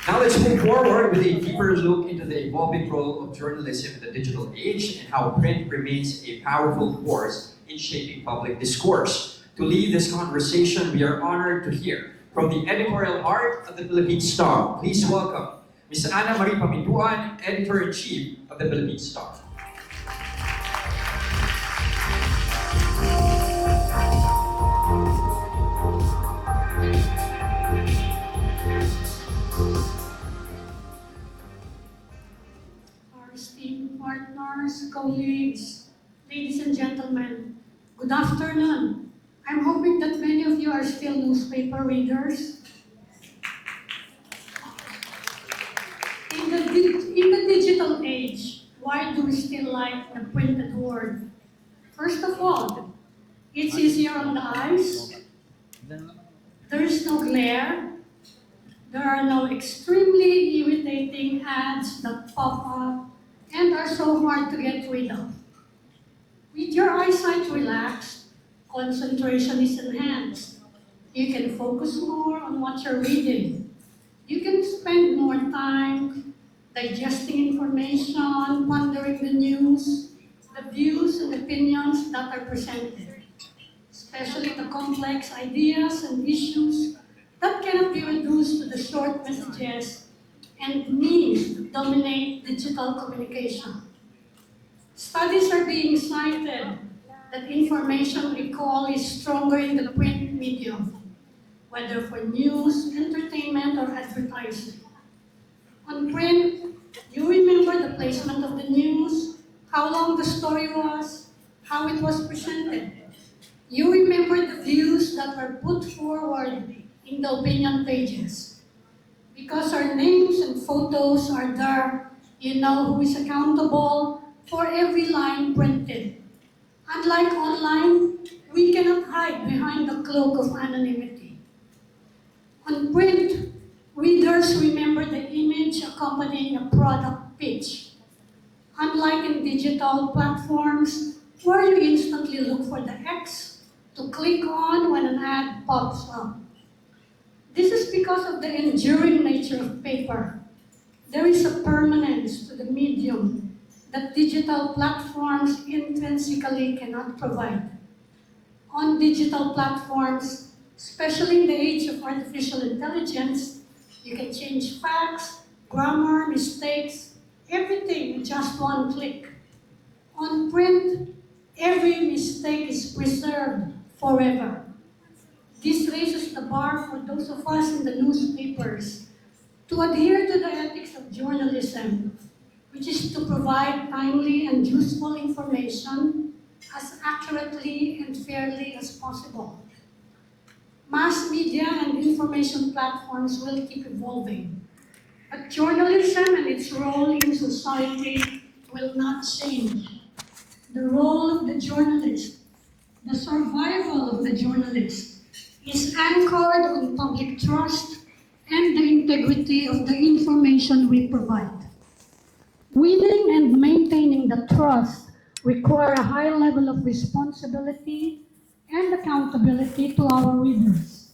Now let's move forward with a deeper look into the evolving role of journalism in the digital age and how print remains a powerful force in shaping public discourse. To lead this conversation, we are honored to hear from the editorial heart of the Philippine Star. Please welcome Ms. Ana Marie Pamintuan, Editor-in-Chief of the Philippine Star. Our esteemed partners, colleagues, ladies and gentlemen, good afternoon. I'm hoping that many of you are still newspaper readers. In the digital age, why do we still like the printed word? First of all, it's easier on the eyes. There is no glare. There are no extremely irritating ads that pop up and are so hard to get rid of. With your eyesight relaxed, concentration is enhanced. You can focus more on what you're reading. You can spend more time digesting information, pondering the news, the views and opinions that are presented, especially the complex ideas and issues that cannot be reduced to the short messages and memes that dominate digital communication. Studies are being cited that information recall is stronger in the print medium, whether for news, entertainment, or advertising. On print, you remember the placement of the news, how long the story was, how it was presented. You remember the views that were put forward in the opinion pages. Because our names and photos are there, you know who is accountable for every line printed. Unlike online, we cannot hide behind the cloak of anonymity. On print, readers remember the image accompanying a product pitch. Unlike in digital platforms, where you instantly look for the X to click on when an ad pops up. This is because of the enduring nature of paper. There is a permanence to the medium that digital platforms intrinsically cannot provide. On digital platforms, especially in the age of artificial intelligence, you can change facts, grammar, mistakes, everything with just one click. On print, every mistake is preserved forever. This raises the bar for those of us in the newspapers to adhere to the ethics of journalism, which is to provide timely and useful information as accurately and fairly as possible. Mass media and information platforms will keep evolving, but journalism and its role in society will not change. The role of the journalist, the survival of the journalist, is anchored on public trust and the integrity of the information we provide. Winning and maintaining the trust require a high level of responsibility and accountability to our readers.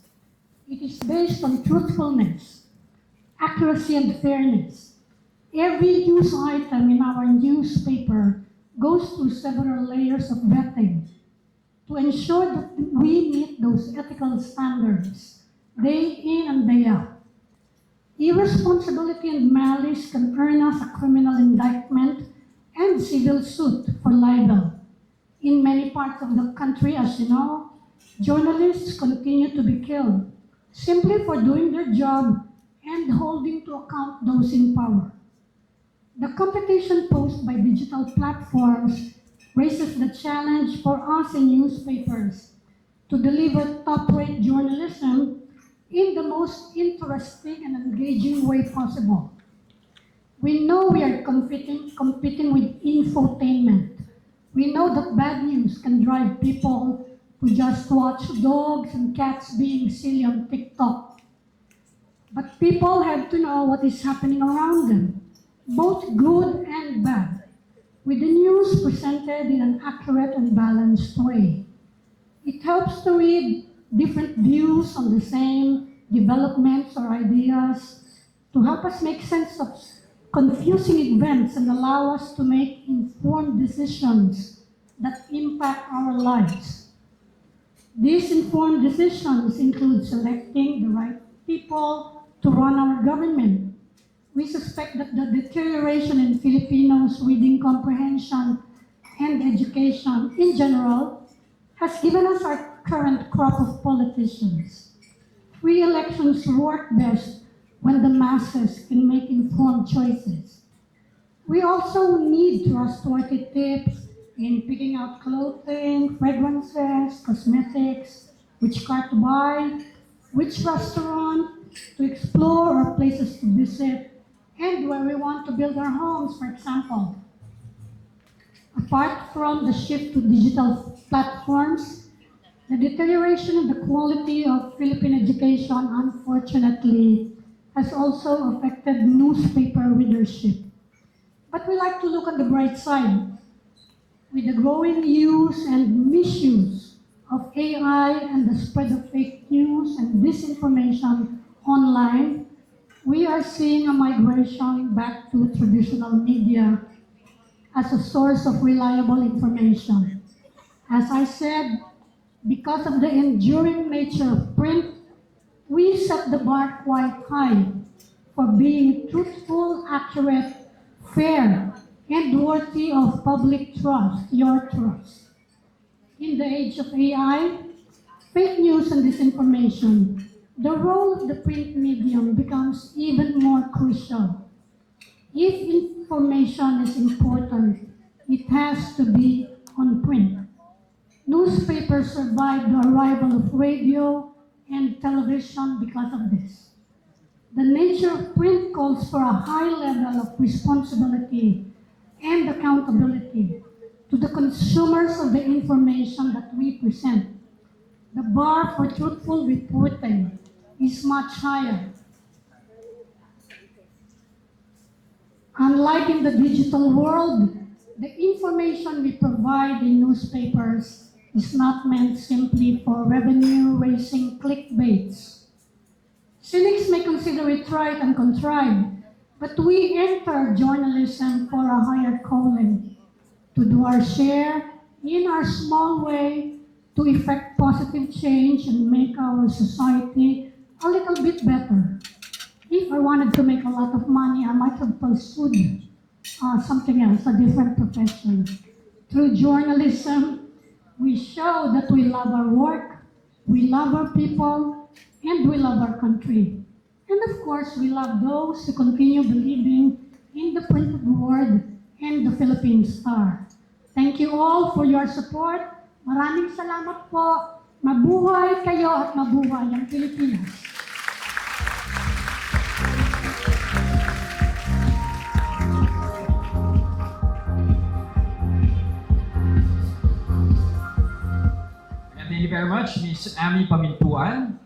It is based on truthfulness, accuracy, and fairness. Every news item in our newspaper goes through several layers of vetting to ensure that we meet those ethical standards day in and day out. Irresponsibility and malice can earn us a criminal indictment and civil suit for libel. In many parts of the country, as you know, journalists continue to be killed simply for doing their job and holding to account those in power. The competition posed by digital platforms raises the challenge for us in newspapers to deliver top-rate journalism in the most interesting and engaging way possible. We know we are competing with infotainment. We know that bad news can drive people to just watch dogs and cats being silly on TikTok. But people have to know what is happening around them, both good and bad, with the news presented in an accurate and balanced way. It helps to read different views on the same developments or ideas to help us make sense of confusing events and allow us to make informed decisions that impact our lives. These informed decisions include selecting the right people to run our government. We suspect that the deterioration in Filipinos' reading comprehension and education in general has given us our current crop of politicians. Free elections work best when the masses can make informed choices. We also need trustworthy tips in picking out clothing, fragrances, cosmetics, which car to buy, which restaurant to explore or places to visit, and where we want to build our homes, for example. Apart from the shift to digital platforms, the deterioration in the quality of Philippine education, unfortunately, has also affected newspaper readership. But we like to look on the bright side. With the growing use and misuse of AI and the spread of fake news and disinformation online, we are seeing a migration back to traditional media as a source of reliable information. As I said, because of the enduring nature of print, we set the bar quite high for being truthful, accurate, fair, and worthy of public trust, your trust. In the age of AI, fake news and disinformation, the role of the print medium becomes even more crucial. If information is important, it has to be on print. Newspapers survived the arrival of radio and television because of this. The nature of print calls for a high level of responsibility and accountability to the consumers of the information that we present. The bar for truthful reporting is much higher. Unlike in the digital world, the information we provide in newspapers is not meant simply for revenue-raising clickbaits. Cynics may consider it right and contrived, but we enter journalism for a higher calling, to do our share in our small way to effect positive change and make our society a little bit better. If I wanted to make a lot of money, I might have pursued something else, a different profession. Through journalism, we show that we love our work, we love our people, and we love our country. And of course, we love those who continue believing in the printed word and the Philippine Star. Thank you all for your support. Maraming salamat po. Mabuhay kayo at mabuhay ang Pilipinas. Thank you very much, Ms. Amy Pamintuan.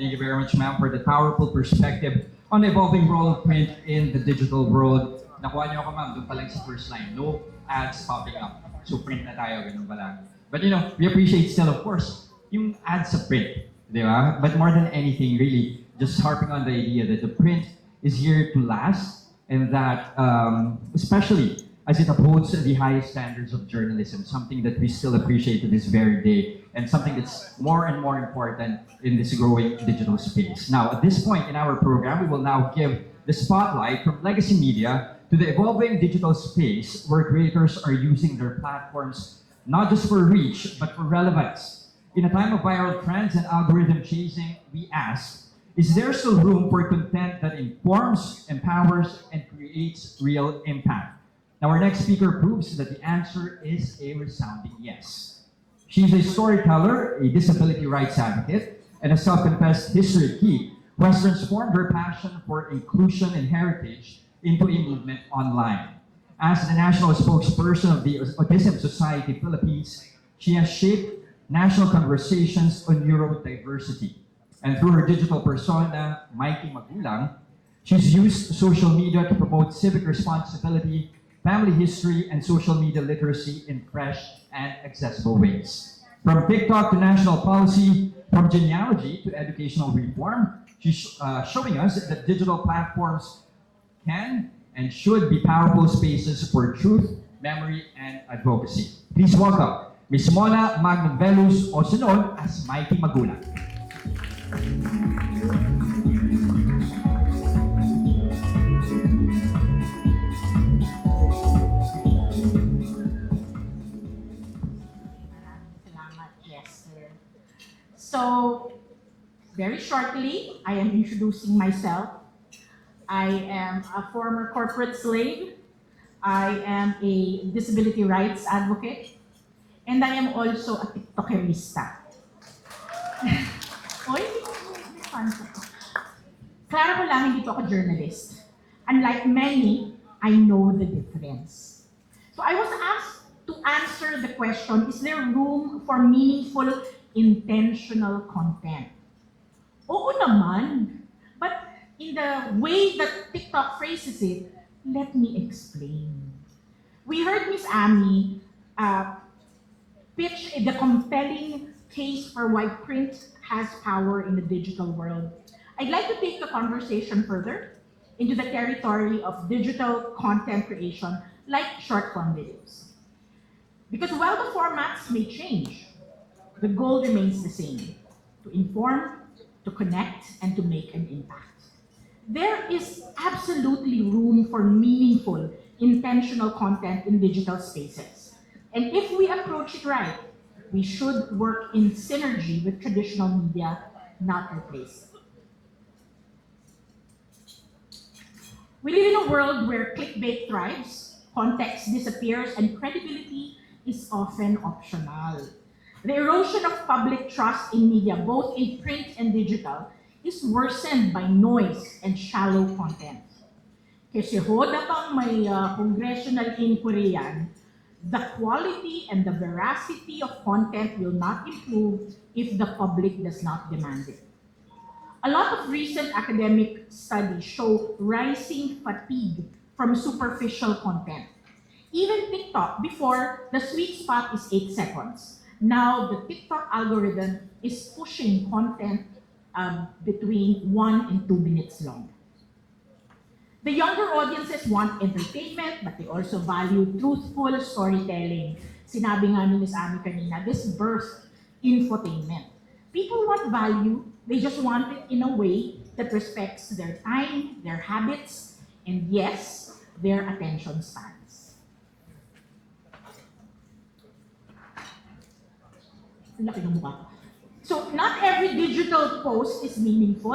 Thank you very much, ma'am, for the powerful perspective on the evolving role of print in the digital world. Nakuha niyo ako, ma'am, doon pa lang sa first line. No ads popping up. So print na tayo, ganun pala. But we appreciate still, of course, yung ads sa print. Di ba? But more than anything, really, just harping on the idea that the print is here to last and that, especially as it upholds the highest standards of journalism, something that we still appreciate to this very day, and something that's more and more important in this growing digital space. Now, at this point in our program, we will now give the spotlight from legacy media to the evolving digital space where creators are using their platforms not just for reach, but for relevance. In a time of viral trends and algorithm chasing, we ask, is there still room for content that informs, empowers, and creates real impact? Now, our next speaker proves that the answer is a resounding yes. She's a storyteller, a disability rights advocate, and a self-confessed history geek who has transformed her passion for inclusion and heritage into a movement online. As the national spokesperson of the Autism Society Philippines, she has shaped national conversations on neurodiversity. And through her digital persona, Mikey Magulang, she's used social media to promote civic responsibility, family history, and social media literacy in fresh and accessible ways. From TikTok to national policy, from genealogy to educational reform, She's showing us that digital platforms can and should be powerful spaces for truth, memory, and advocacy. Please welcome Ms. Mona Magnum-Velus, also known as Mighty Magulang. Yes, sir. So, very shortly, I am introducing myself. I am a former corporate slave. I am a disability rights advocate. And I am also a TikTokerista. Oy, may fun ko. Klaro ko lang, hindi po ako journalist. Unlike many, I know the difference. So I was asked to answer the question, is there room for meaningful, intentional content? Oo naman. But in the way that TikTok phrases it, let me explain. We heard Miss Amy pitch the compelling case for why print has power in the digital world. I'd like to take the conversation further into the territory of digital content creation, like short-form videos. Because while the formats may change, the goal remains the same: to inform, to connect, and to make an impact. There is absolutely room for meaningful, intentional content in digital spaces. And if we approach it right, we should work in synergy with traditional media, not replace it. We live in a world where clickbait thrives, context disappears, and credibility is often optional. The erosion of public trust in media, both in print and digital, is worsened by noise and shallow content. Kasi hoda pang may congressional inquiry yan, the quality and the veracity of content will not improve if the public does not demand it. A lot of recent academic studies show rising fatigue from superficial content. Even TikTok, before, the sweet spot is 8 seconds. Now, the TikTok algorithm is pushing content between 1 and 2 minutes long. The younger audiences want entertainment, but they also value truthful storytelling. Sinabi nga ni Ms. Ami kanina, this birthed infotainment. People want value, they just want it in a way that respects their time, their habits, and yes, their attention spans. Ang laki ng mukha ko. So, not every digital post is meaningful,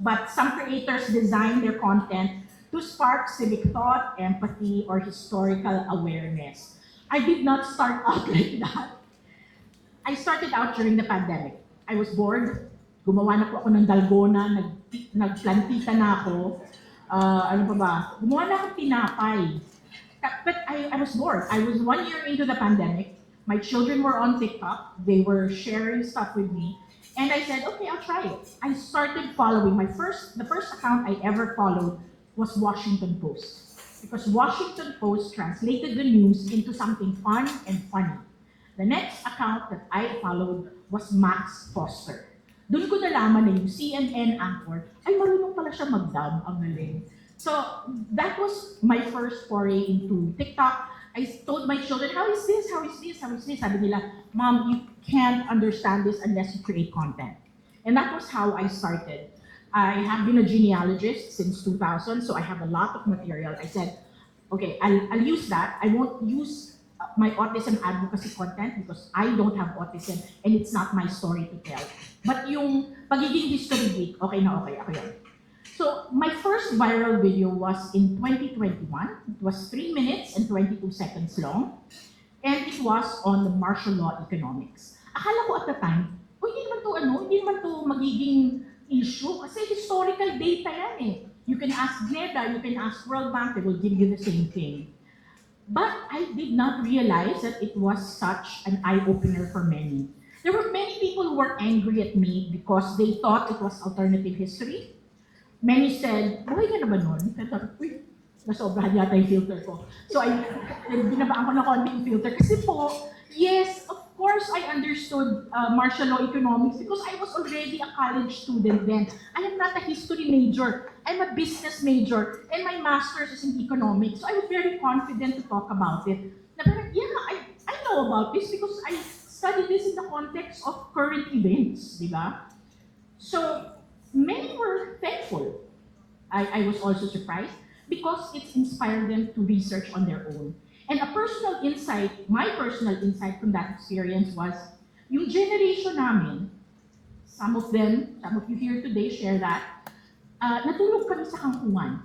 but some creators design their content to spark civic thought, empathy, or historical awareness. I did not start out like that. I started out during the pandemic. I was bored. Gumawa na po ako ng dalgona, nagplantita na ako. Ano pa ba? Gumawa na ako tinapay. But I was bored. I was 1 year into the pandemic. My children were on TikTok. They were sharing stuff with me. And I said, okay, I'll try it. I started following. The first account I ever followed was Washington Post. Because Washington Post translated the news into something fun and funny. The next account that I followed was Max Foster. Doon ko nalaman na yung CNN anchor, ay marunong pala siya mag-dub, ang galing. So that was my first foray into TikTok. I told my children, how is this? How is this? How is this? Sabi nila, Mom, you can't understand this unless you create content. And that was how I started. I have been a genealogist since 2000, so I have a lot of material. I said, okay, I'll use that. I won't use my autism advocacy content because I don't have autism and it's not my story to tell. But yung pagiging history geek, okay na okay, ako yun. So my first viral video was in 2021. It was 3 minutes and 22 seconds long. And it was on the martial law economics. Akala ko at the time, hindi naman to magiging issue kasi historical data yan eh. You can ask GNEDA, you can ask World Bank, they will give you the same thing. But I did not realize that it was such an eye-opener for many. There were many people who were angry at me because they thought it was alternative history. Many said, buhay ka na ba nun? Uy, nasobrahan yata yung filter ko. So binabaan ko na konti yung filter kasi po, yes, of course, I understood martial law economics because I was already a college student then. I am not a history major. I'm a business major, and my master's is in economics. So I was very confident to talk about it. Na parang, yeah, I know about this because I studied this in the context of current events, di ba? So many were thankful. I was also surprised because it inspired them to research on their own. And a personal insight, my personal insight from that experience was, yung generation namin, some of you here today share that, natulog kami sa kangkungan.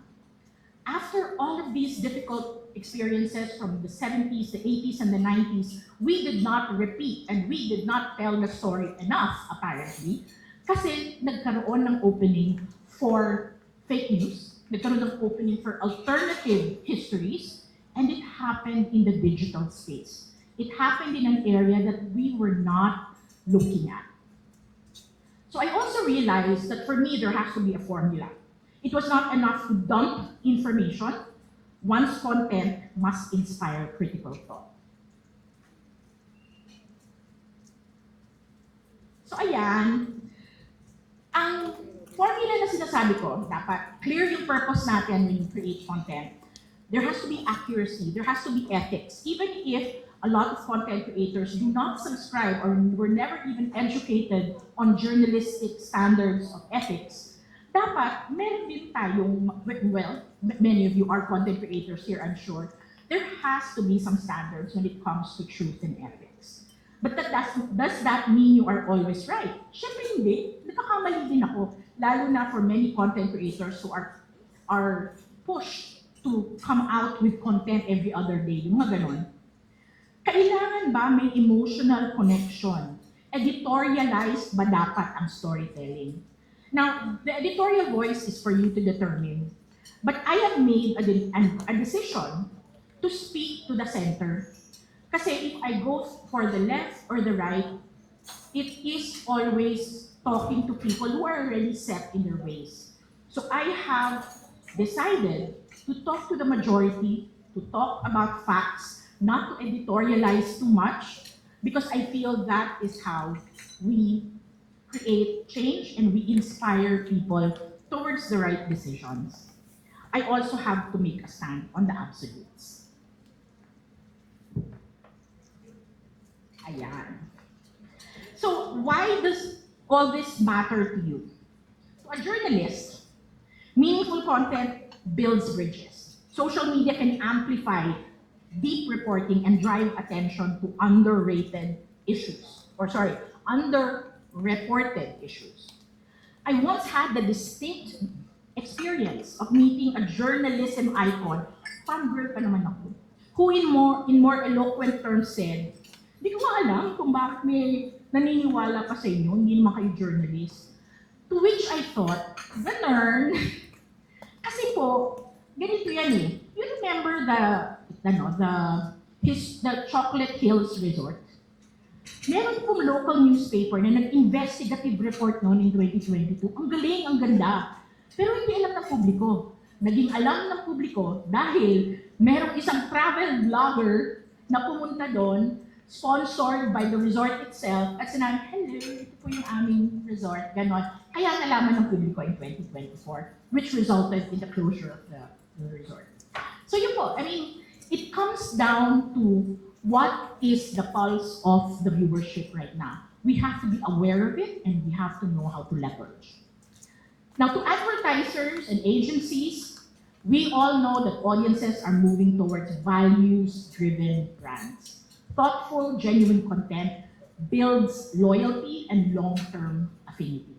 After all of these difficult experiences from the 70s, the 80s, and the 90s, we did not repeat and we did not tell the story enough, apparently, kasi nagkaroon ng opening for fake news, nagkaroon ng opening for alternative histories, and it happened in the digital space. It happened in an area that we were not looking at. So I also realized that for me, there has to be a formula. It was not enough to dump information. One's content must inspire critical thought. So ayan, ang formula na sinasabi ko, dapat clear yung purpose natin when you create content. There has to be accuracy, there has to be ethics. Even if a lot of content creators do not subscribe or were never even educated on journalistic standards of ethics, dapat meron din tayong, well, many of you are content creators here, I'm sure, there has to be some standards when it comes to truth and ethics. But does that mean you are always right? Siyempre hindi. Nagkakamali din ako, lalo na for many content creators who are pushed to come out with content every other day, yung mga ganon. Kailangan ba may emotional connection? Editorialized ba dapat ang storytelling? Now, the editorial voice is for you to determine. But I have made a decision to speak to the center. Kasi if I go for the left or the right, it is always talking to people who are already set in their ways. So I have decided to talk to the majority, to talk about facts, not to editorialize too much, because I feel that is how we create change and we inspire people towards the right decisions. I also have to make a stand on the absolutes. Ayan. So why does all this matter to you? To a journalist, meaningful content builds bridges. Social media can amplify deep reporting and drive attention to underreported issues. I once had the distinct experience of meeting a journalism icon, fangirl pa naman ako, who in more eloquent terms said, "Di ko alam kung bakit may naniniwala pa sa inyo, hindi naman kayo journalist." To which I thought, ganun. Kasi po, ganito yan eh. You remember the Chocolate Hills Resort? Meron pong local newspaper na nag-investigative report noon in 2022. Ang galing, ang ganda. Pero hindi alam ng publiko. Naging alam ng publiko dahil merong isang travel blogger na pumunta doon, sponsored by the resort itself, at sinabi, "Hello, ito po yung aming resort," ganon. Kaya nalaman ng publiko in 2024, which resulted in the closure of the resort. So yun po, I mean, it comes down to what is the pulse of the viewership right now. We have to be aware of it and we have to know how to leverage. Now to advertisers and agencies, we all know that audiences are moving towards values-driven brands. Thoughtful, genuine content builds loyalty and long-term affinity.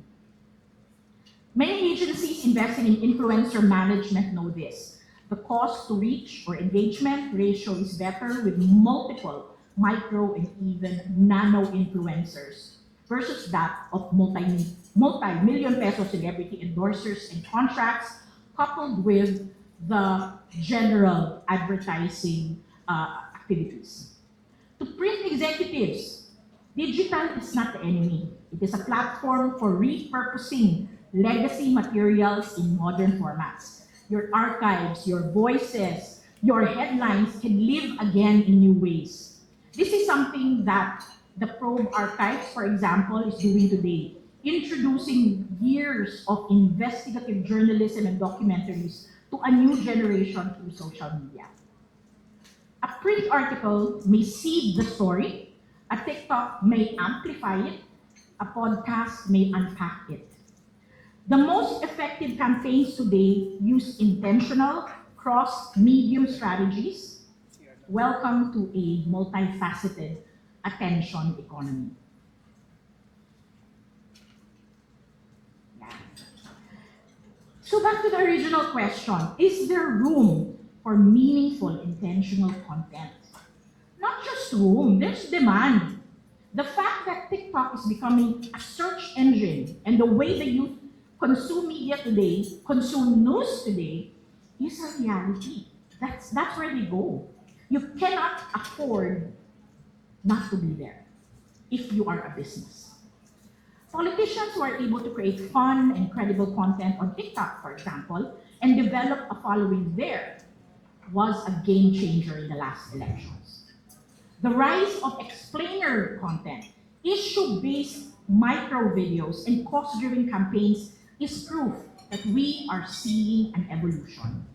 Many agencies investing in influencer management know this. The cost to reach or engagement ratio is better with multiple micro and even nano influencers versus that of multi-million peso celebrity endorsers and contracts coupled with the general advertising activities. To print executives, digital is not the enemy. It is a platform for repurposing legacy materials in modern formats. Your archives, your voices, your headlines can live again in new ways. This is something that the Probe Archives, for example, is doing today, introducing years of investigative journalism and documentaries to a new generation through social media. A print article may seed the story, a TikTok may amplify it, a podcast may unpack it. The most effective campaigns today use intentional cross-medium strategies. Welcome to a multifaceted attention economy. Yeah. So back to the original question, is there room for meaningful intentional content? Not just room, there's demand. The fact that TikTok is becoming a search engine and the way the youth consume media today, consume news today, is a reality. That's where they go. You cannot afford not to be there if you are a business. Politicians who are able to create fun and credible content on TikTok, for example, and develop a following there was a game changer in the last elections. The rise of explainer content, issue-based micro videos, and cost-driven campaigns is proof that we are seeing an evolution.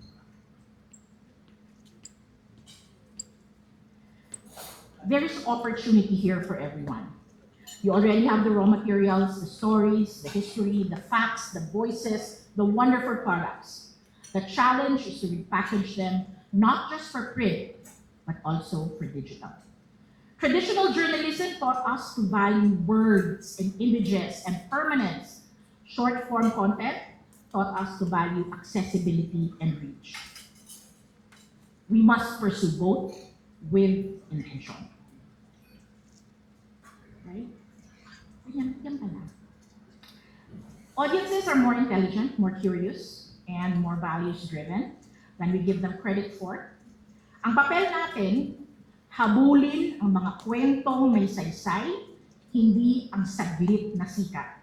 There is opportunity here for everyone. You already have the raw materials, the stories, the history, the facts, the voices, the wonderful products. The challenge is to repackage them, not just for print, but also for digital. Traditional journalism taught us to value words and images and permanence. Short-form content taught us to value accessibility and reach. We must pursue both with intention. Right? Yan pala. Audiences are more intelligent, more curious, and more values-driven than we give them credit for. Ang papel natin, habulin ang mga kwentong may saysay, hindi ang saglit na sikat.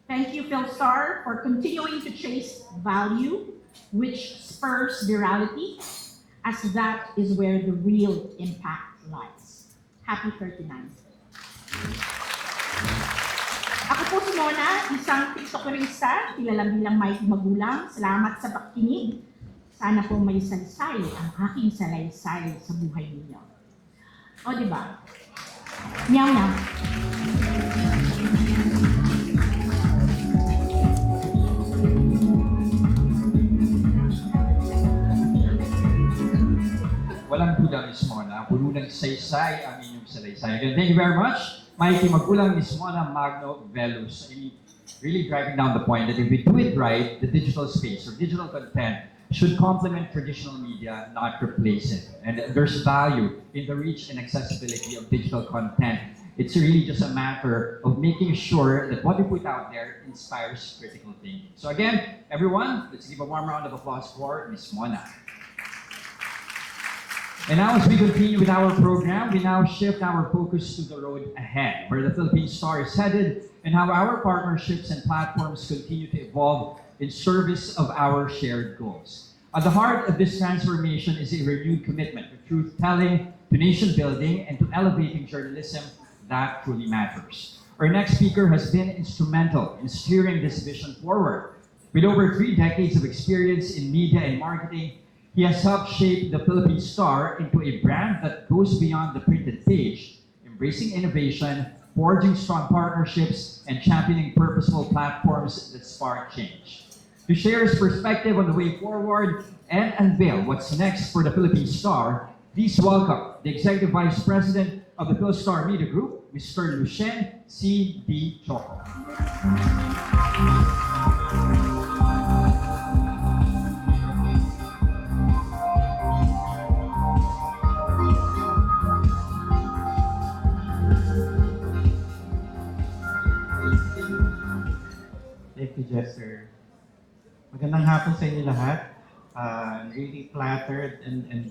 Thank you, PHILSTAR, for continuing to chase value, which spurs virality, as that is where the real impact lies. Happy 39th. Ako po si Mona, isang TikTokerista, kilala bilang Mighty Magulang. Salamat sa pakikinig. Sana po may saysay ang aking salaysay sa buhay ninyo. O, diba? Meow meow. Walang kulang, Miss Mona. Puno ng saysay ang inyong salaysay. Again, thank you very much. Mighty Magulang, Miss Mona Magno Velus. Really driving down the point that if we do it right, the digital space or digital content should complement traditional media, not replace it. And there's value in the reach and accessibility of digital content. It's really just a matter of making sure that what we put out there inspires critical thinking. So again, everyone, let's give a warm round of applause for Miss Mona. And now as we continue with our program, we now shift our focus to the road ahead, where the PHILSTAR is headed and how our partnerships and platforms continue to evolve in service of our shared goals. At the heart of this transformation is a renewed commitment to truth-telling, to nation-building, and to elevating journalism that truly matters. Our next speaker has been instrumental in steering this vision forward. With over 3 decades of experience in media and marketing, he has helped shape the PHILSTAR into a brand that goes beyond the printed page, embracing innovation, forging strong partnerships, and championing purposeful platforms that spark change. To share his perspective on the way forward and unveil what's next for the PHILSTAR, please welcome the Executive Vice President of the PHILSTAR Media Group, Mr. Lucien C. D. Choco. Thank you, Jester. Magandang hapon sa inyo lahat. I'm really flattered and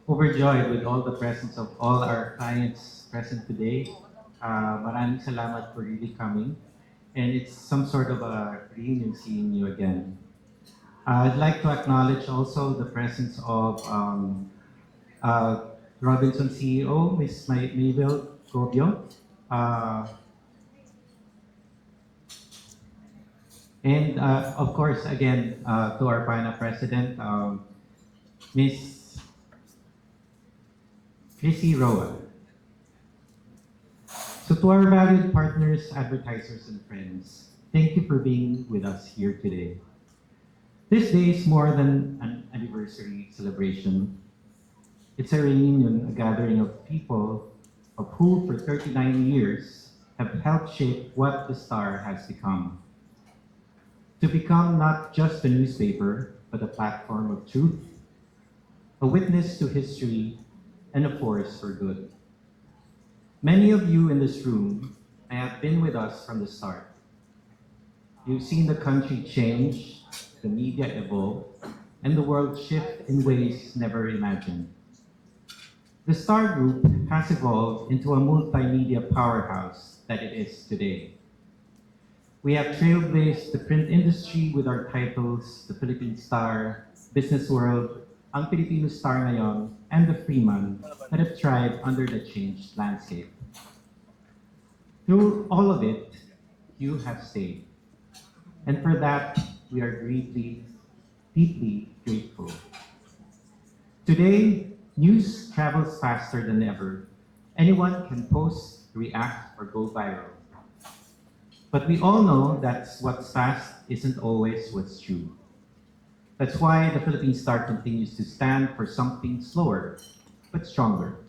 overjoyed with all the presence of all our clients present today. Maraming salamat for really coming. And it's some sort of a reunion seeing you again. I'd like to acknowledge also the presence of Robinson CEO, Ms. Mabel Scobio. And of course, again, to our PANA president, Miss Chrissy Roa. So to our valued partners, advertisers, and friends, thank you for being with us here today. This day is more than an anniversary celebration. It's a reunion, a gathering of people of who for 39 years have helped shape what the Star has become. To become not just a newspaper, but a platform of truth, a witness to history, and a force for good. Many of you in this room have been with us from the start. You've seen the country change, the media evolve, and the world shift in ways never imagined. The Star Group has evolved into a multimedia powerhouse that it is today. We have trailblazed the print industry with our titles, The Philippine Star, Business World, Ang Pilipino Star Ngayon, and The Freeman that have thrived under the changed landscape. Through all of it, you have stayed. And for that, we are deeply grateful. Today, news travels faster than ever. Anyone can post, react, or go viral. But we all know that what's fast isn't always what's true. That's why the Philippine Star continues to stand for something slower, but stronger.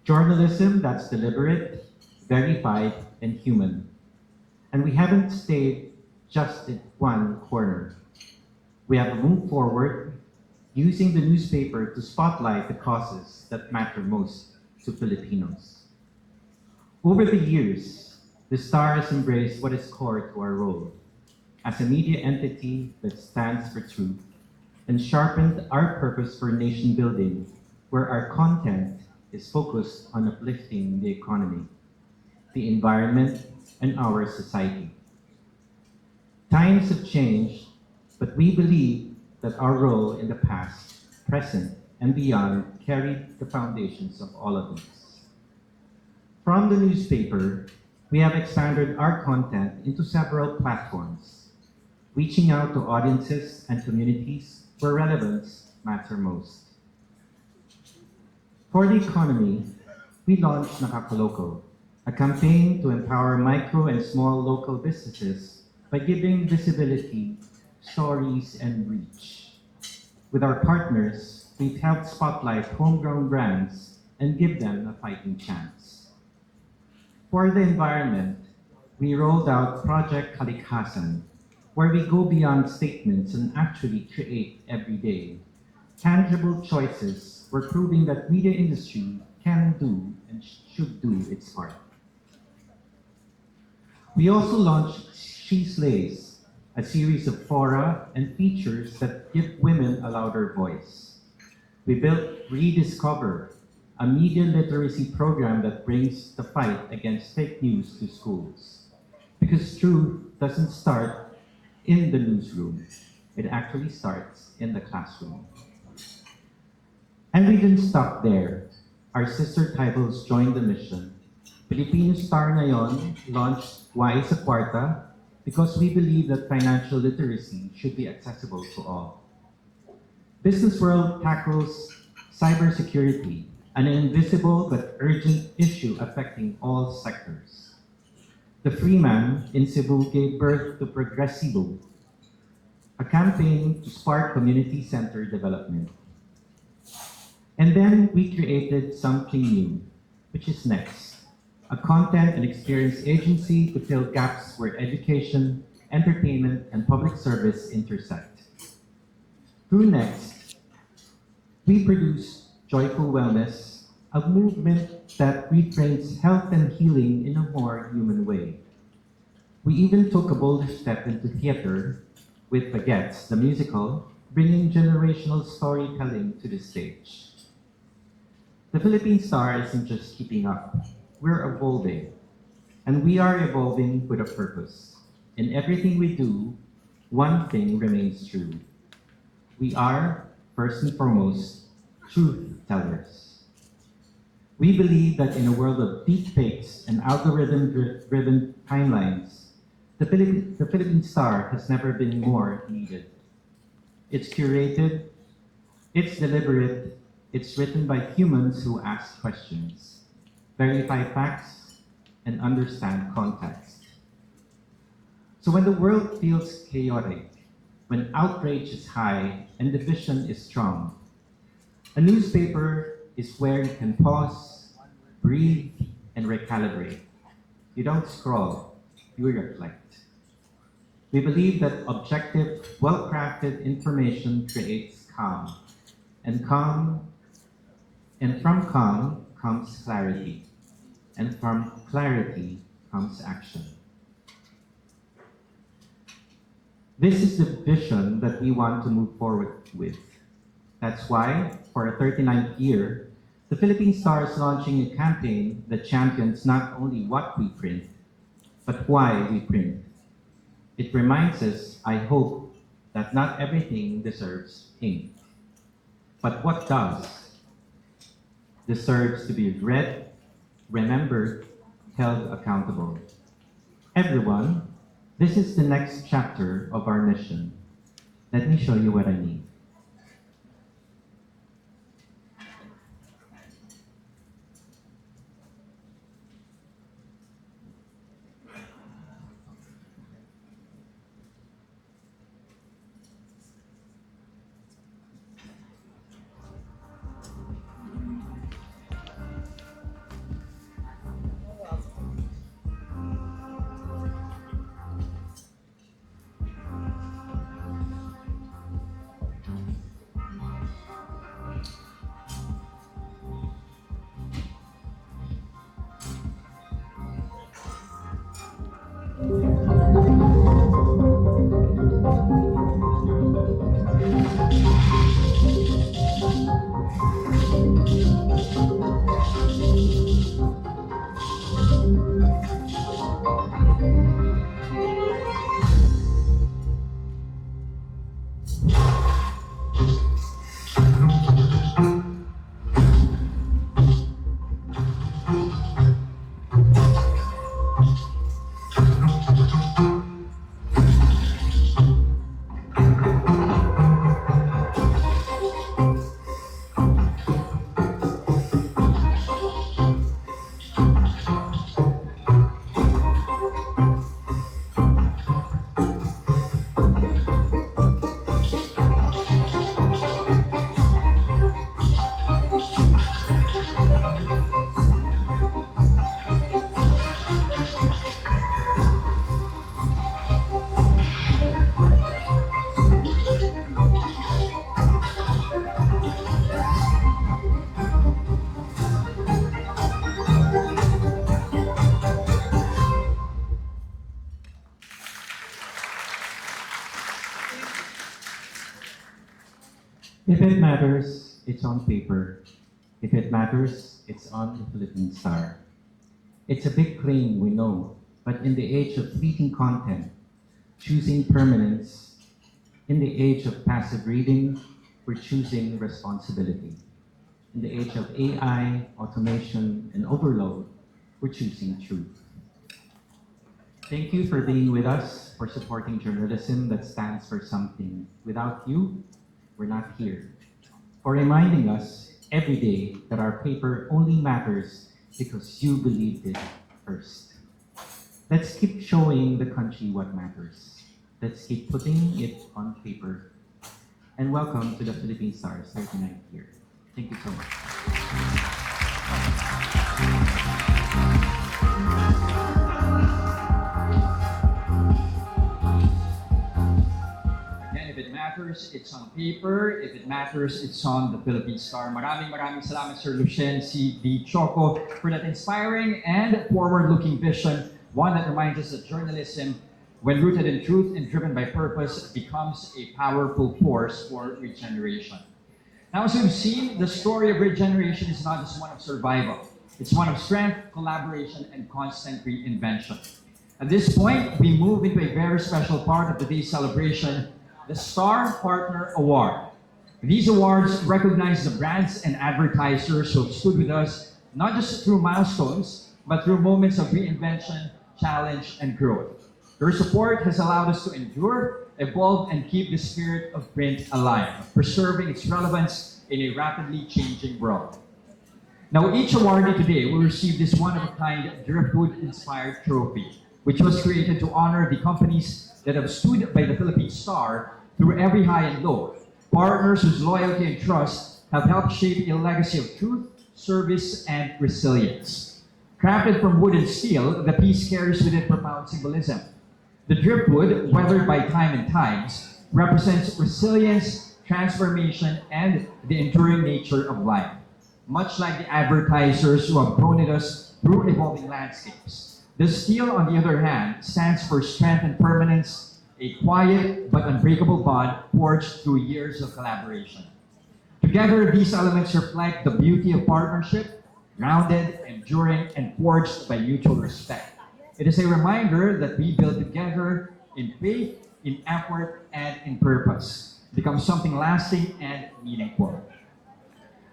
Journalism that's deliberate, verified, and human. And we haven't stayed just in one corner. We have moved forward, using the newspaper to spotlight the causes that matter most to Filipinos. Over the years, the Star has embraced what is core to our role as a media entity that stands for truth and sharpened our purpose for nation building, where our content is focused on uplifting the economy, the environment, and our society. Times have changed, but we believe that our role in the past, present, and beyond carried the foundations of all of this. From the newspaper, we have expanded our content into several platforms, reaching out to audiences and communities where relevance matters most. For the economy, we launched Nakakalocal, a campaign to empower micro and small local businesses by giving visibility, stories, and reach. With our partners, we've helped spotlight homegrown brands and give them a fighting chance. For the environment, we rolled out Project Kalikhasan, where we go beyond statements and actually create every day tangible choices. We're proving that media industry can do and should do its part. We also launched She Slays, a series of fora and features that give women a louder voice. We built Rediscover, a media literacy program that brings the fight against fake news to schools. Because truth doesn't start in the newsroom, it actually starts in the classroom. And we didn't stop there. Our sister titles joined the mission. Filipino Star Ngayon launched Why sa Kwarta because we believe that financial literacy should be accessible to all. Business World tackles cybersecurity, an invisible but urgent issue affecting all sectors. The Freeman in Cebu gave birth to Progresivo, a campaign to spark community-centered development. And then we created something new, which is Next, a content and experience agency to fill gaps where education, entertainment, and public service intersect. Through Next, we produce Joyful Wellness, a movement that reframes health and healing in a more human way. We even took a bolder step into theater with Baguettes, the musical, bringing generational storytelling to the stage. The Philippine Star isn't just keeping up, we're evolving. And we are evolving with a purpose. In everything we do, one thing remains true. We are, first and foremost, truth tellers. We believe that in a world of deepfakes and algorithm-driven timelines, the Philippine Star has never been more needed. It's curated, it's deliberate, it's written by humans who ask questions, verify facts, and understand context. So when the world feels chaotic, when outrage is high and division is strong, a newspaper is where you can pause, breathe, and recalibrate. You don't scroll, you reflect. We believe that objective, well-crafted information creates calm, and from calm comes clarity, and from clarity comes action. This is the vision that we want to move forward with. That's why, for a 39th year, the Philippine Star is launching a campaign that champions not only what we print, but why we print. It reminds us, I hope, that not everything deserves ink. But what does deserves to be read, remembered, held accountable. Everyone, this is the next chapter of our mission. Let me show you what I mean. If it matters, it's on paper. If it matters, it's on the Philippine Star. It's a big claim, we know, but in the age of fleeting content, choosing permanence, in the age of passive reading, we're choosing responsibility. In the age of AI, automation, and overload, we're choosing truth. Thank you for being with us, for supporting journalism that stands for something. Without you, we're not here. For reminding us every day that our paper only matters because you believed it first. Let's keep showing the country what matters. Let's keep putting it on paper. And welcome to the Philippine Star's 39th year. Thank you so much. If it matters, it's on paper. If it matters, it's on the Philippine Star. Maraming salamat, Sir Lucien C. D. Choco, for that inspiring and forward-looking vision, one that reminds us that journalism, when rooted in truth and driven by purpose, becomes a powerful force for regeneration. Now, as we've seen, the story of regeneration is not just one of survival. It's one of strength, collaboration, and constant reinvention. At this point, we move into a very special part of today's celebration, the Star Partner Award. These awards recognize the brands and advertisers who have stood with us not just through milestones, but through moments of reinvention, challenge, and growth. Your support has allowed us to endure, evolve, and keep the spirit of print alive, preserving its relevance in a rapidly changing world. Now, each awardee today will receive this one-of-a-kind Driftwood-inspired trophy, which was created to honor the companies that have stood by the Philippine Star through every high and low, partners whose loyalty and trust have helped shape a legacy of truth, service, and resilience. Crafted from wood and steel, the piece carries with it profound symbolism. The driftwood, weathered by time and times, represents resilience, transformation, and the enduring nature of life. Much like the advertisers who have grown us through evolving landscapes. The steel, on the other hand, stands for strength and permanence, a quiet but unbreakable bond forged through years of collaboration. Together, these elements reflect the beauty of partnership, grounded, enduring, and forged by mutual respect. It is a reminder that we build together in faith, in effort, and in purpose, become something lasting and meaningful.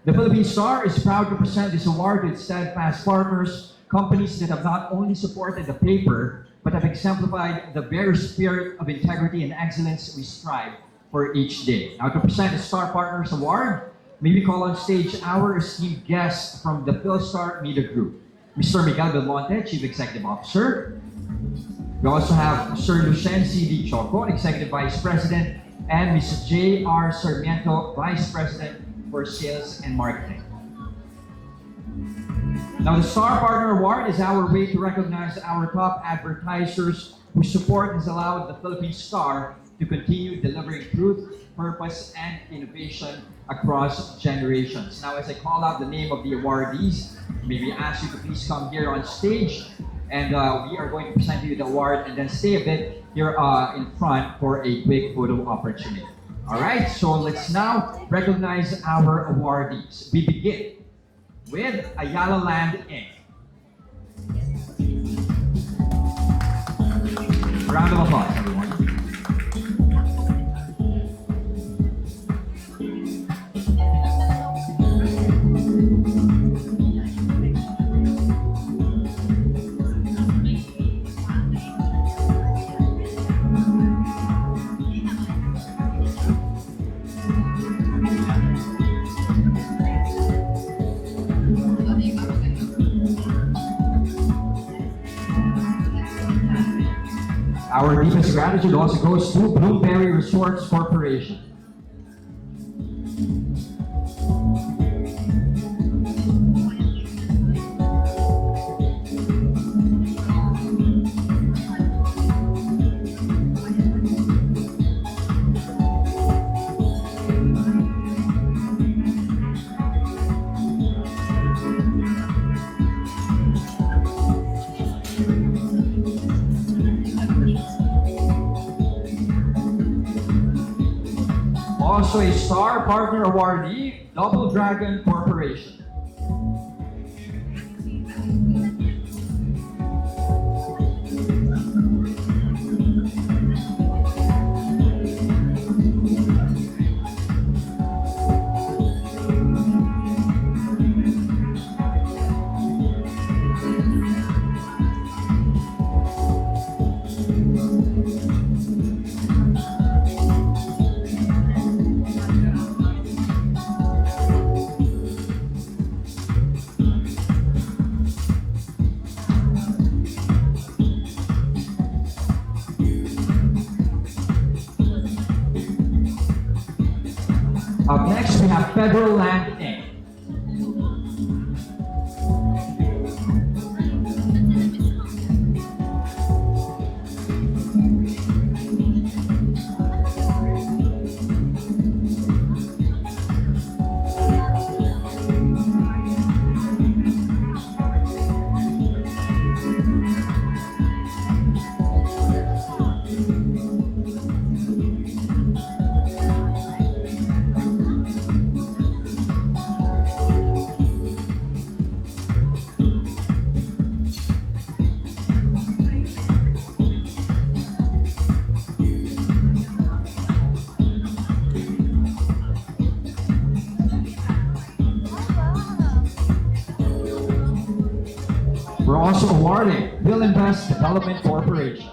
The Philippine Star is proud to present this award to its steadfast partners, companies that have not only supported the paper, but have exemplified the very spirit of integrity and excellence we strive for each day. Now, to present the Star Partners Award, may we call on stage our esteemed guest from the PHILSTAR Media Group, Mr. Miguel Belmonte, Chief Executive Officer. We also have Sir Lucien C.D. Choco, Executive Vice President, and Ms. J.R. Sarmiento, Vice President for Sales and Marketing. Now, the Star Partner Award is our way to recognize our top advertisers whose support has allowed the Philippine Star to continue delivering truth, purpose, and innovation across generations. Now, as I call out the name of the awardees, may we ask you to please come here on stage, and we are going to present you the award, and then stay a bit here in front for a quick photo opportunity. All right, so let's now recognize our awardees. We begin with Ayala Land Inc. Round of applause, everyone. Our deepest gratitude also goes to Blueberry Resorts Corporation. Also a Star Partner Awardee, Double Dragon Corporation. Up next, we have Federal Land Inc. We're also awarding PhilInvest Development Corporation.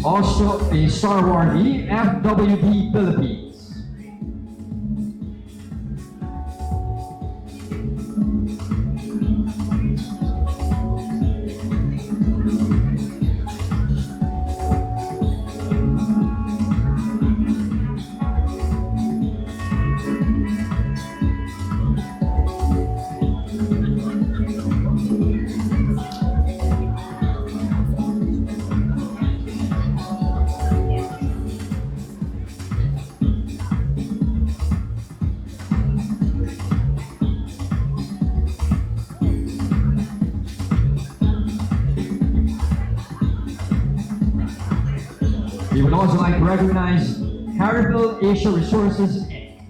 Also a Star awardee, FWD Philippines. We would also like to recognize Caribbean Asia Resources Inc.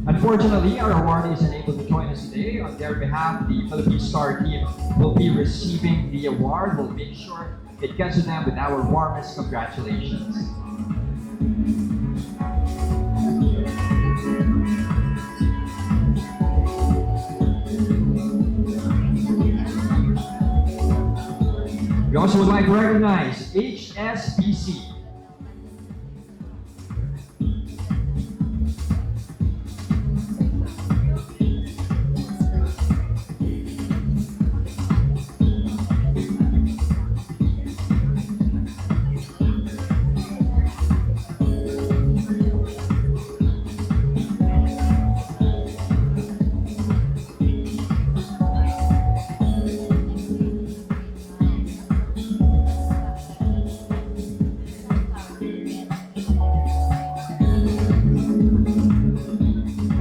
Unfortunately, our awardee is unable to join us today. On their behalf, the Philippine Star team will be receiving the award. We'll make sure it gets to them with our warmest congratulations. We also would like to recognize HSBC.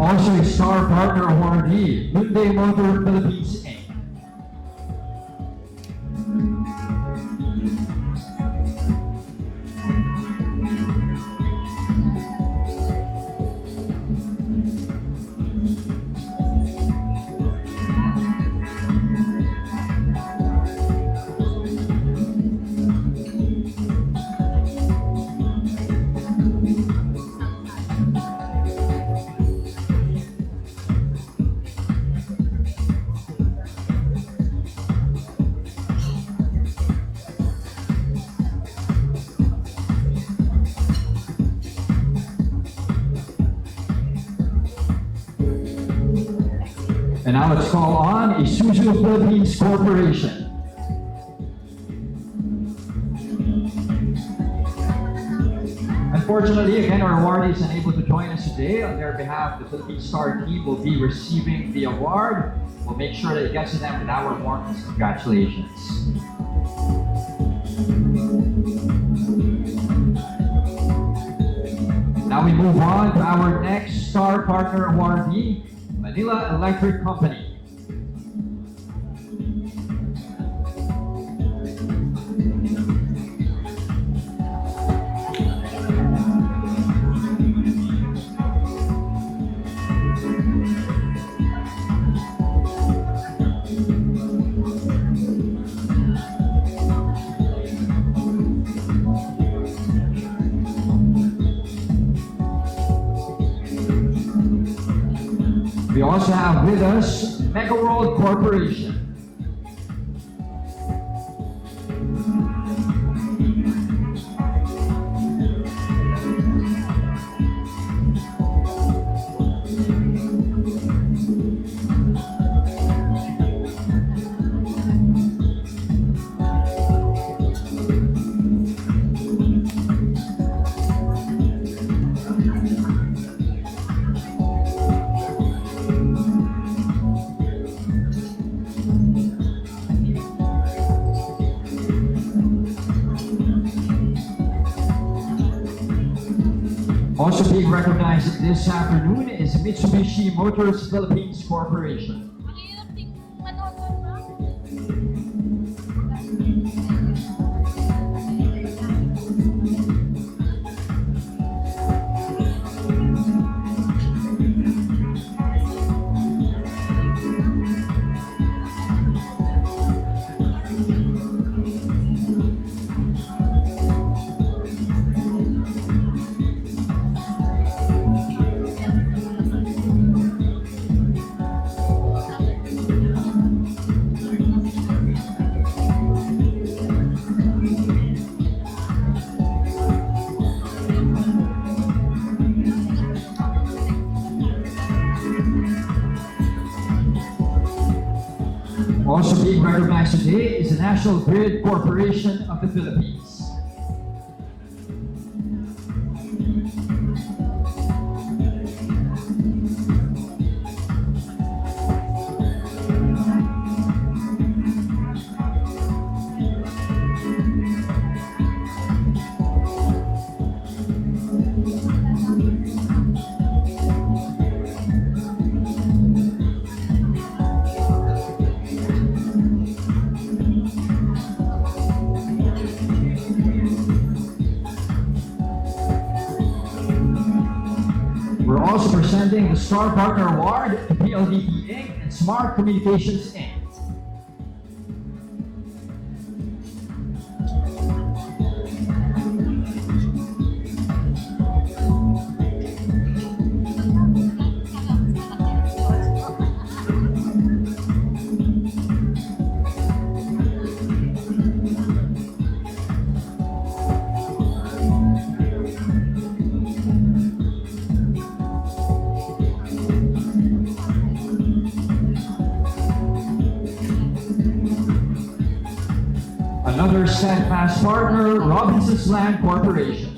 Also a Star Partner awardee, Hyundai Motor Philippines Inc. And now let's call on Isuzu Philippines Corporation. Unfortunately, again, our awardee is unable to join us today. On their behalf, the Philippine Star team will be receiving the award. We'll make sure that it gets to them with our warmest congratulations. Now we move on to our next Star Partner awardee, Manila Electric Company. We also have with us Mega World Corporation. Also being recognized this afternoon is Mitsubishi Motors Philippines Corporation. Also being recognized today is the National Grid Corporation of the Philippines. We're also presenting the Star Partner Award to PLDT Inc. and Smart Communications Inc. Another steadfast partner, Robinson's Land Corporation.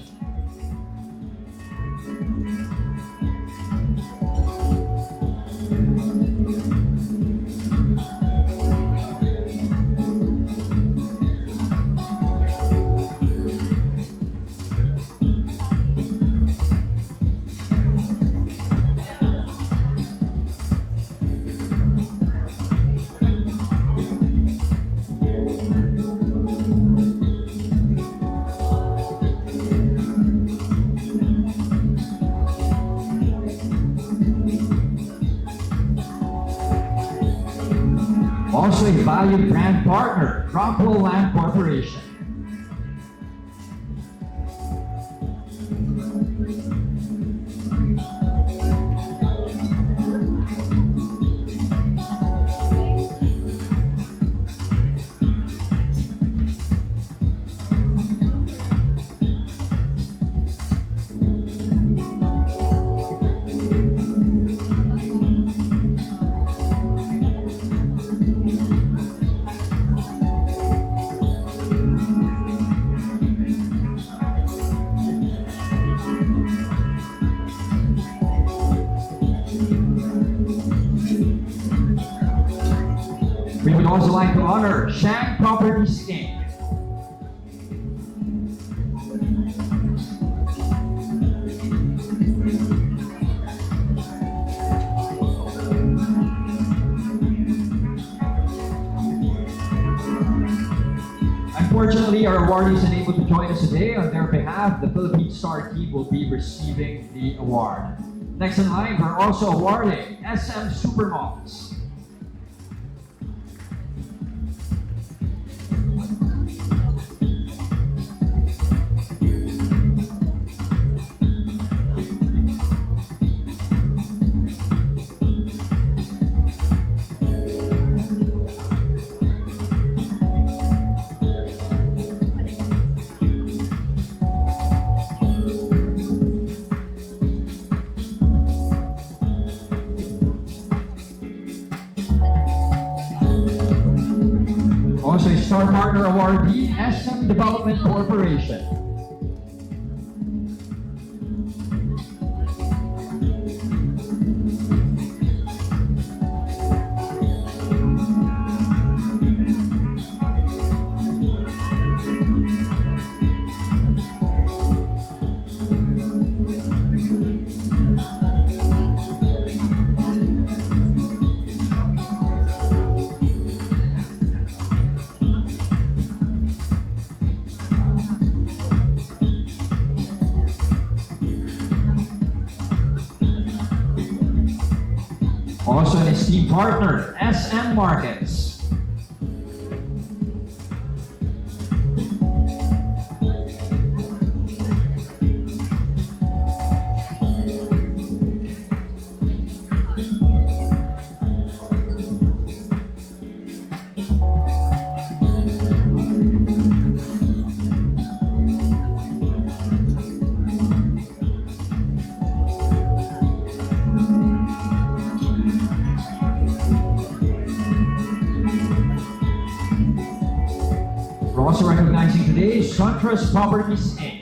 Also a valued brand partner, Papel Land Corporation. We would also like to honor Shang Properties Inc. Unfortunately, our awardee is unable to join us today. On their behalf, the Philippine Star team will be receiving the award. Next in line, we're also awarding SM Supermalls. Also a Star Partner Awardee, SM Development Corporation. esteemed partner, SM Markets. We're also recognizing today SunTrust Properties Inc.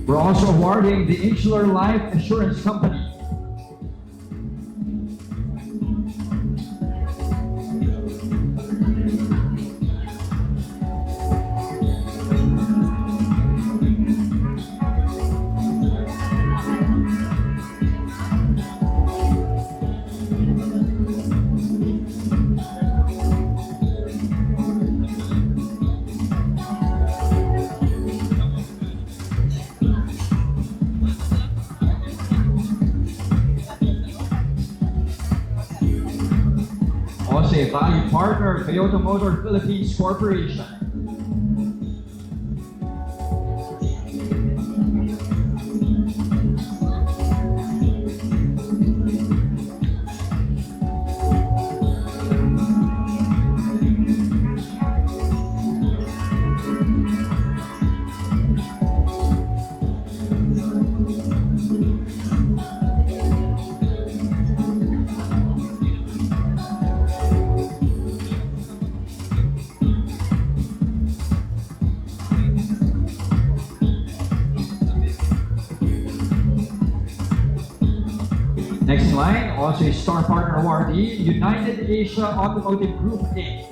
We're also awarding the Insular Life Assurance Company. Also a valued partner, Toyota Motor Philippines Corporation. Next in line, also a Star Partner awardee, United Asia Automotive Group Inc.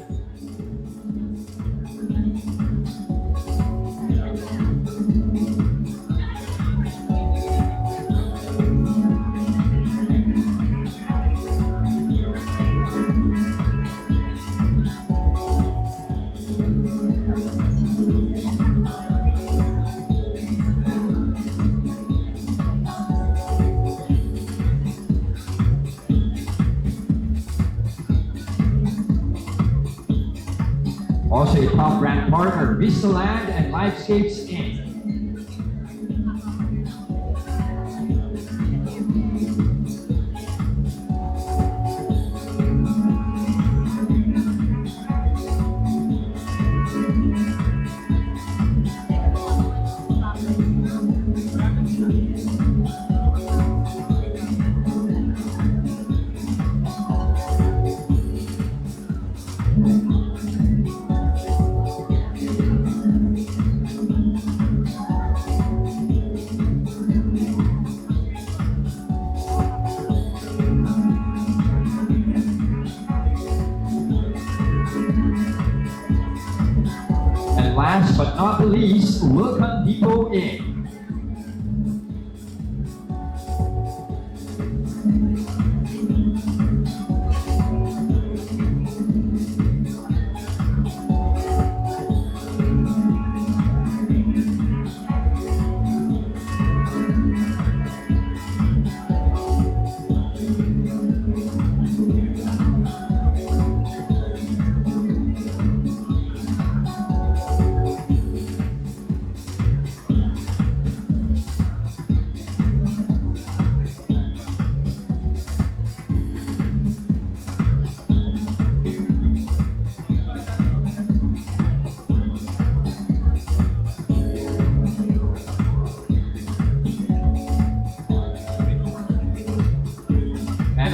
Also a top brand partner, Vista Land and Lifescapes Inc. And last but not the least, Wilcon Depot Inc.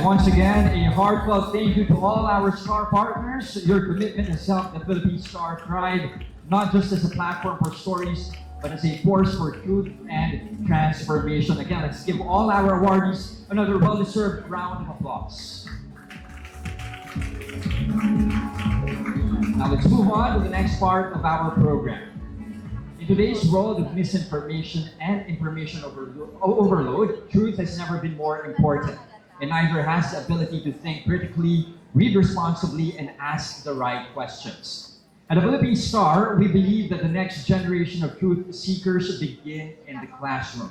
Once again, a heartfelt thank you to all our star partners. Your commitment has helped the Philippine Star thrive, not just as a platform for stories, but as a force for truth and transformation. Again, let's give all our awardees another well-deserved round of applause. Now let's move on to the next part of our program. In today's world of misinformation and information overload, truth has never been more important, and neither has the ability to think critically, read responsibly, and ask the right questions. At the Philippine Star, we believe that the next generation of truth seekers begin in the classroom.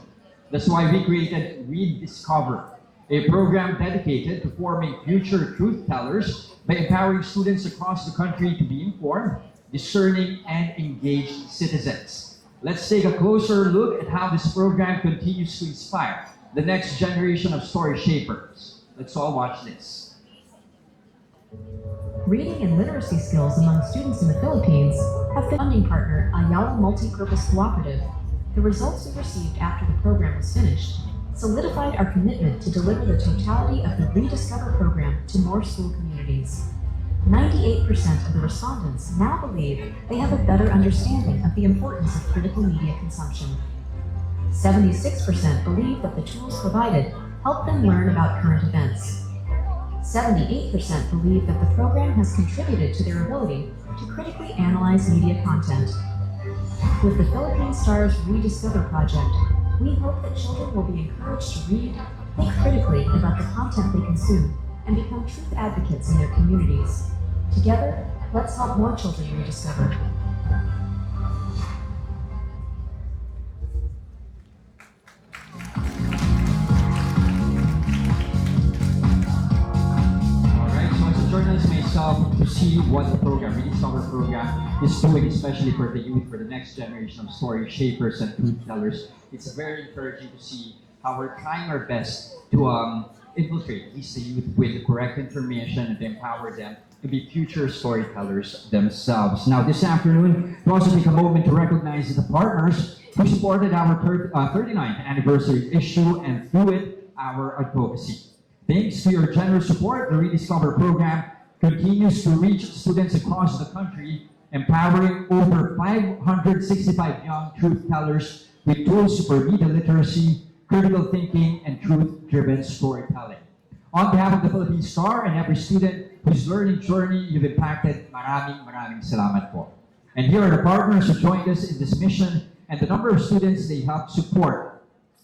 That's why we created Read Discover, a program dedicated to forming future truth tellers by empowering students across the country to be informed, discerning, and engaged citizens. Let's take a closer look at how this program continues to inspire the next generation of story shapers. Let's all watch this. Reading and literacy skills among students in the Philippines have been funding partner Ayala Multipurpose Cooperative. The results we received after the program was finished solidified our commitment to deliver the totality of the Rediscover program to more school communities. 98% of the respondents now believe they have a better understanding of the importance of critical media consumption. 76% believe that the tools provided help them learn about current events. 78% believe that the program has contributed to their ability to critically analyze media content. With the Philippine Star's Rediscover project, we hope that children will be encouraged to read, think critically about the content they consume, and become truth advocates in their communities. Together, let's help more children rediscover. Journalists myself to see what the program, Rediscover program, is doing, especially for the youth, for the next generation of story shapers and truth tellers. It's very encouraging to see how we're trying our best to infiltrate at least the youth with the correct information and to empower them to be future storytellers themselves. Now, this afternoon, we also take a moment to recognize the partners who supported our 39th anniversary issue and through it, our advocacy. Thanks to your generous support, the Rediscover program continues to reach students across the country, empowering over 565 young truth tellers with tools for media literacy, critical thinking, and truth-driven storytelling. On behalf of the Philippine Star and every student whose learning journey you've impacted, maraming salamat po. And here are the partners who joined us in this mission and the number of students they helped support.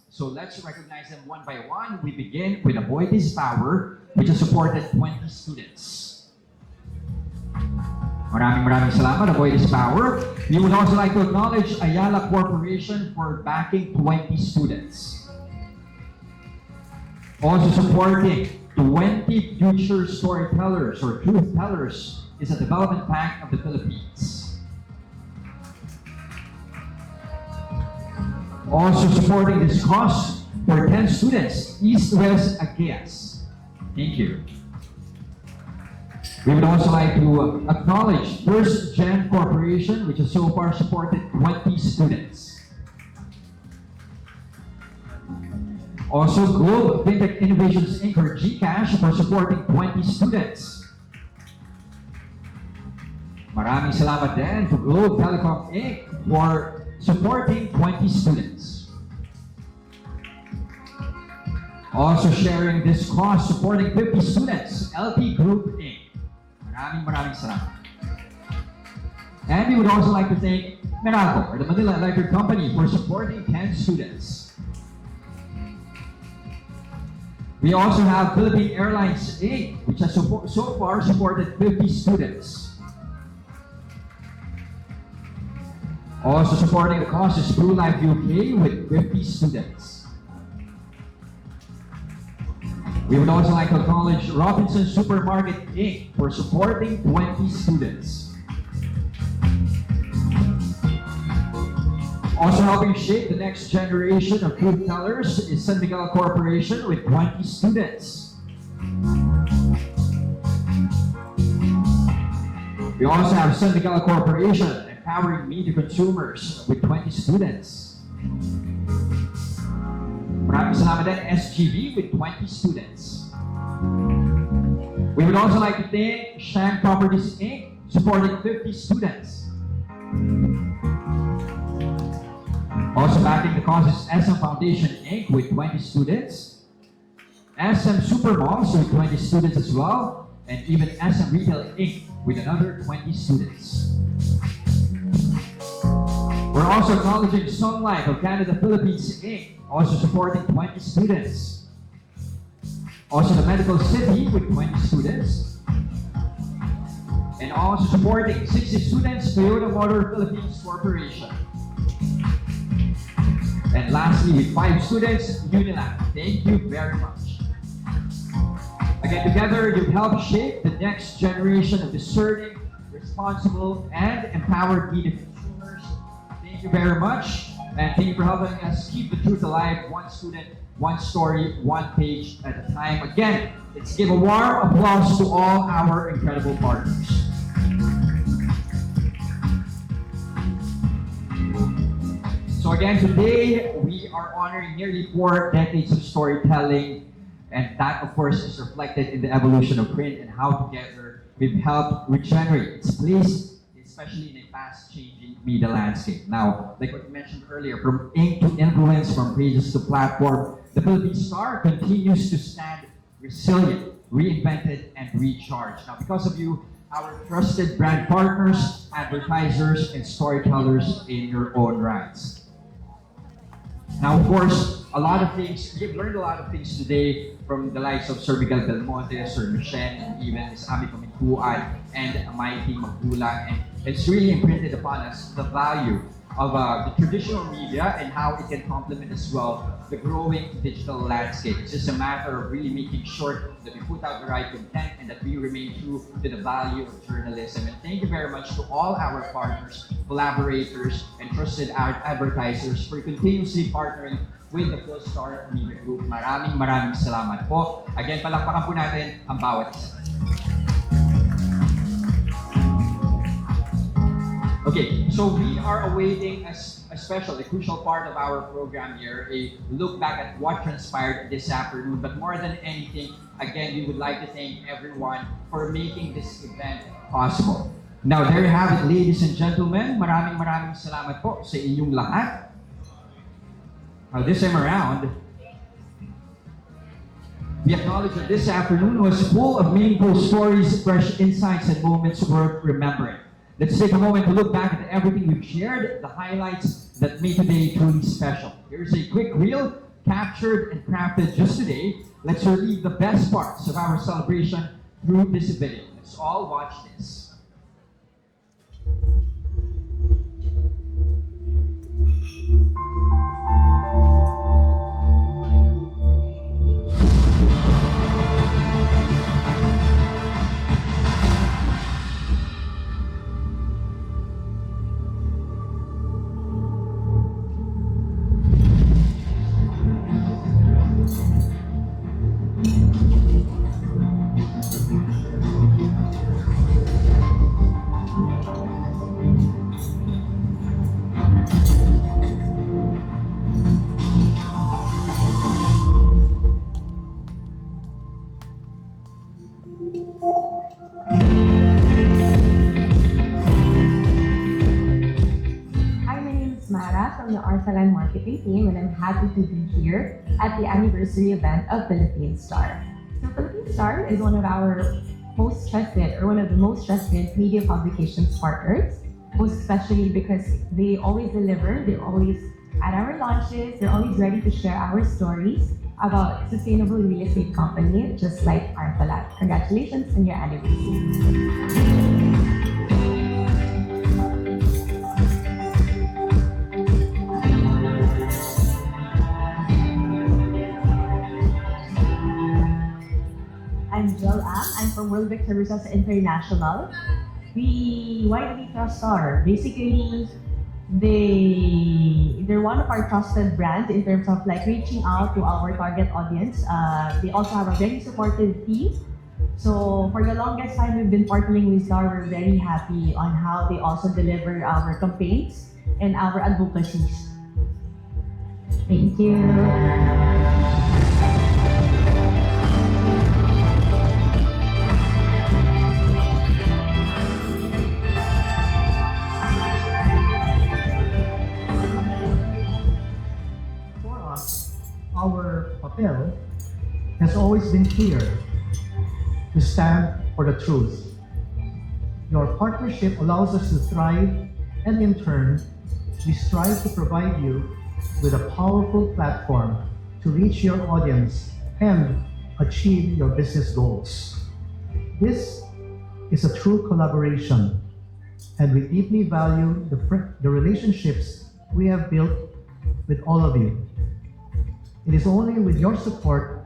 So let's recognize them one by one. We begin with Avoid This Power, which has supported 20 students. Maraming salamat, Avoid This Power. We would also like to acknowledge Ayala Corporation for backing 20 students. Also supporting 20 future storytellers or truth tellers is a development bank of the Philippines. Also supporting this cause for 10 students, East-West Ageas. Thank you. We would also like to acknowledge First Gen Corporation, which has so far supported 20 students. Also, Globe Fintech Innovations Inc. or GCash for supporting 20 students. Maraming salamat din to Globe Telecom Inc. for supporting 20 students. Also sharing this cause, supporting 50 students, LP Group Inc. Maraming salamat. And we would also like to thank Meralco, or the Manila Electric Company, for supporting 10 students. We also have Philippine Airlines Inc., which has so far supported 50 students. Also supporting the cause is Blue Life UK with 50 students. We would also like to acknowledge Robinson Supermarket Inc. for supporting 20 students. Also helping shape the next generation of truth tellers is San Miguel Corporation with 20 students. We also have San Miguel Corporation empowering media consumers with 20 students. Maraming salamat din, SGV with 20 students. We would also like to thank Shang Properties Inc. supporting 50 students. Also backing the cause is SM Foundation Inc. with 20 students, SM Supermoms with 20 students as well, and even SM Retail Inc. with another 20 students. We're also acknowledging Song Life of Canada Philippines Inc., also supporting 20 students. Also the Medical City with 20 students. And also supporting 60 students, Toyota Motor Philippines Corporation. And lastly, with 5 students, Unilag. Thank you very much. Again, together, you've helped shape the next generation of discerning, responsible, and empowered media consumers. Thank you very much. And thank you for helping us keep the truth alive, one student, one story, one page at a time. Again, let's give a warm applause to all our incredible partners. So again, today we are honoring nearly 4 decades of storytelling, and that of course is reflected in the evolution of print and how together we've helped regenerate its place, especially in a fast-changing media landscape. Now, like what you mentioned earlier, from ink to influence, from pages to platform, the PHILSTAR continues to stand resilient, reinvented, and recharged. Now, because of you, our trusted brand partners, advertisers, and storytellers in your own rights. Now, of course, a lot of things, we've learned a lot of things today from the likes of Sir Miguel Belmonte, Sir Michelle, and even Ms. Ami Pamintuan, and Mighty Magula. And it's really imprinted upon us the value of the traditional media and how it can complement as well the growing digital landscape. It's just a matter of really making sure that we put out the right content and that we remain true to the value of journalism. And thank you very much to all our partners, collaborators, and trusted advertisers for continuously partnering with the PHILSTAR Media Group. Maraming salamat po. Again, palakpakan po natin ang bawat isa. Okay, so we are awaiting a crucial part of our program here, a look back at what transpired this afternoon. But more than anything, again, we would like to thank everyone for making this event possible. Now, there you have it, ladies and gentlemen. Maraming salamat po sa inyong lahat. Now, this time around, we acknowledge that this afternoon was full of meaningful stories, fresh insights, and moments worth remembering. Let's take a moment to look back at everything we've shared, the highlights that made today truly special. Here's a quick reel captured and crafted just today. Let's relive the best parts of our celebration through this video. Let's all watch this. From the Arsalan marketing team, and I'm happy to be here at the anniversary event of PHILSTAR. So PHILSTAR is one of the most trusted media publications partners, most especially because they always deliver, they're always at our launches, they're always ready to share our stories about sustainable real estate company, just like Arsalan. Congratulations on your anniversary. I'm Jill Ang. I'm from World Victor Resource International. Why do we trust STAR? Basically, they're one of our trusted brands in terms of like reaching out to our target audience. They also have a very supportive team. So for the longest time we've been partnering with STAR, we're very happy on how they also deliver our campaigns and our advocacies. Thank you. has always been clear: to stand for the truth. Your partnership allows us to thrive, and in turn, we strive to provide you with a powerful platform to reach your audience and achieve your business goals. This is a true collaboration, and we deeply value the relationships we have built with all of you. It is only with your support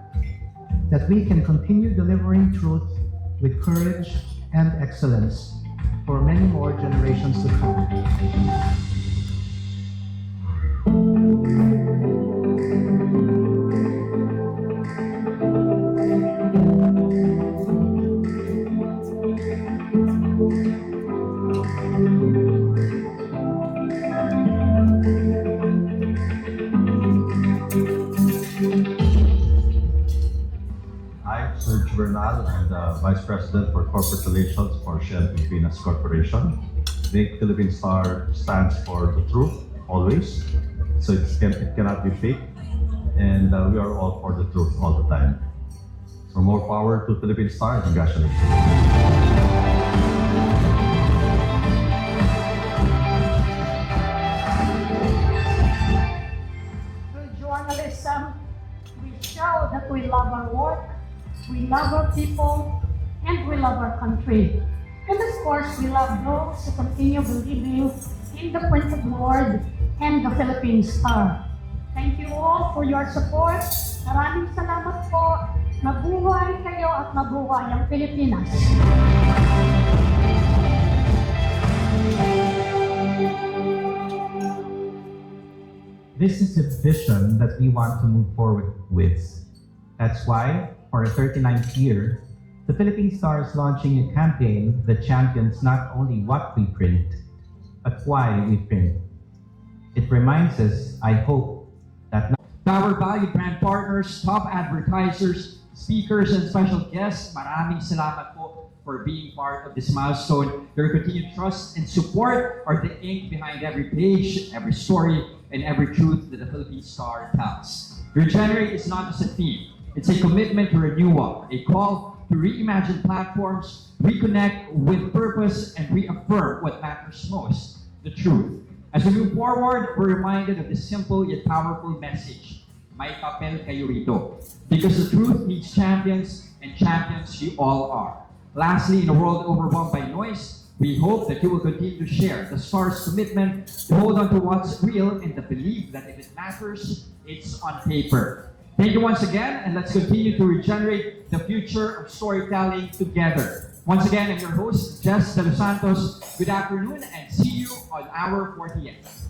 that we can continue delivering truth with courage and excellence for many more generations to come. I'm Serge Bernal. I'm the Vice President for Corporate Relations for Shell Filipinas Corporation. The Philippine Star stands for the truth, always. So it cannot be fake. And we are all for the truth all the time. So more power to Philippine Star. Congratulations. Through journalism, we show that we love our work, we love our people, and we love our country. And of course, we love those who continue believing in the printed word and the Philippine Star. Thank you all for your support. Maraming salamat po. Mabuhay kayo at mabuhay ang Pilipinas. This is the vision that we want to move forward with. That's why, for the 39th year, the Philippine Star is launching a campaign that champions not only what we print, but why we print. It reminds us, I hope, that To our valued brand partners, top advertisers, speakers, and special guests, maraming salamat po for being part of this milestone. Your continued trust and support are the ink behind every page, every story, and every truth that the Philippine Star tells. Regenerate is not just a theme. It's a commitment to renewal, a call to reimagine platforms, reconnect with purpose, and reaffirm what matters most, the truth. As we move forward, we're reminded of this simple yet powerful message: may papel kayo rito. Because the truth needs champions, and champions you all are. Lastly, in a world overwhelmed by noise, we hope that you will continue to share the Star's commitment to hold on to what's real and the belief that if it matters, it's on paper. Thank you once again, and let's continue to regenerate the future of storytelling together. Once again, I'm your host, Jess De Los Santos. Good afternoon, and see you on our 40th.